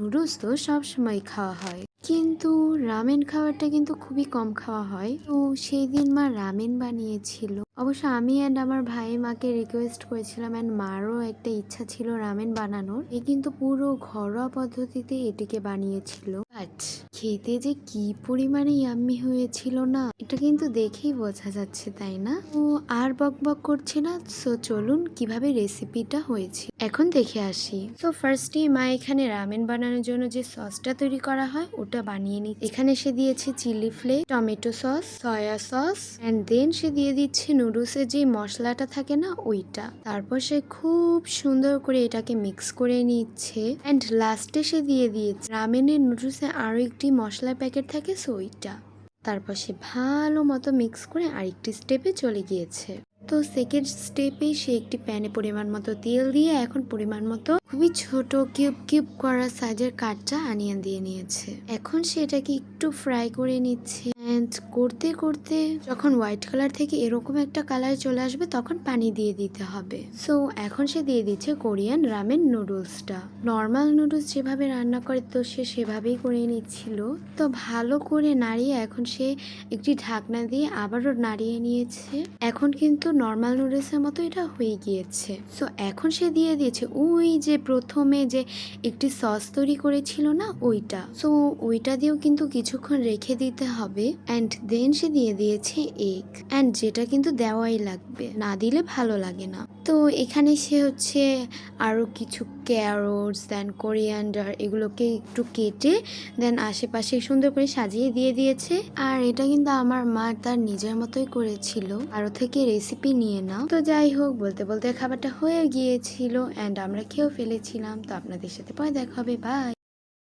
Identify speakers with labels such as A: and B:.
A: Noodles তো সবসময় খাওয়া হয়, কিন্তু রামেন খাবারটা কিন্তু খুবই কম খাওয়া হয়। তো সেই দিন মা রামেন বানিয়েছিল। অবশ্য আমি অ্যান্ড আমার ভাই মাকে রিকোয়েস্ট করেছিলাম, অ্যান্ড মারও একটা ইচ্ছা ছিল রামেন বানানোর। এ কিন্তু পুরো ঘরোয়া পদ্ধতিতে এটিকে বানিয়েছিল। বাট খেতে যে কি পরিমাণে ইয়াম্মি হয়েছিল না, এটা কিন্তু দেখেই বোঝা যাচ্ছে, তাই না? তো আর বক বক করছি না, সো চলুন কিভাবে রেসিপিটা হয়েছে এখন দেখে আসি। তো ফার্স্টে মা এখানে রামেন বানানোর জন্য যে সসটা তৈরি করা হয় ওটা বানিয়ে নিচ্ছে। এখানে সে দিয়েছে chilli flakes, tomato sauce, soya sauce, and then সে দিয়ে দিচ্ছে নুডলসের যে মশলাটা থাকে না ওইটা। তারপর সে খুব সুন্দর করে এটাকে মিক্স করে নিচ্ছে, এন্ড লাস্টে সে দিয়ে দিয়েছে রামেনের নুডলসে আরো একটি মশলার প্যাকেট থাকে, সো ওইটা। তারপর সে ভালো মতো মিক্স করে আরেকটি স্টেপে চলে গিয়েছে। তো সেকেন্ড স্টেপে সে একটি প্যানে পরিমাণ মতো তেল দিয়ে এখন পরিমাণ মতো খুবই ছোট কিউব কিউব করা সাইজের কাঁচা অনিয়ন দিয়ে নিয়েছে। এখন সেটাকে একটু ফ্রাই করে নিচ্ছে, এন্ড করতে করতে যখন হোয়াইট কালার থেকে এরকম একটা কালার চলে আসবে তখন পানি দিয়ে দিতে হবে। সো এখন সে দিয়ে দিচ্ছে কোরিয়ান রামেন নুডলসটা। নর্মাল নুডলস যেভাবে রান্না করে তো সে সেভাবেই করে নিচ্ছিল। তো ভালো করে নাড়িয়ে এখন সে একটি ঢাকনা দিয়ে আবারও নাড়িয়ে নিয়েছে। এখন কিন্তু নর্মাল নুডলসের মতো এটা হয়ে গিয়েছে। সো এখন সে দিয়ে দিয়েছে ওই যে প্রথমে যে একটি সস তৈরি করেছিল না ওইটা। সো ওইটা দিয়েও কিন্তু কিছুক্ষণ রেখে দিতে হবে, অ্যান্ড দেন সে দিয়ে দিয়েছে এগ, অ্যান্ড যেটা কিন্তু দেওয়াই লাগবে, না দিলে ভালো লাগে না। তো এখানে সে হচ্ছে আরো কিছু ক্যারোটস দেন কোরিয়ান্ডার এগুলোকে একটু কেটে দেন আশেপাশে সুন্দর করে সাজিয়ে দিয়ে দিয়েছে। আর এটা কিন্তু আমার মা তার নিজের মতোই করেছিল, আরো থেকে রেসিপি নিয়ে না। তো যাই হোক, বলতে বলতে খাবারটা হয়ে গিয়েছিল, অ্যান্ড আমরা খেয়েও ফেলেছিলাম। তো আপনাদের সাথে পরে দেখা হবে, বাই।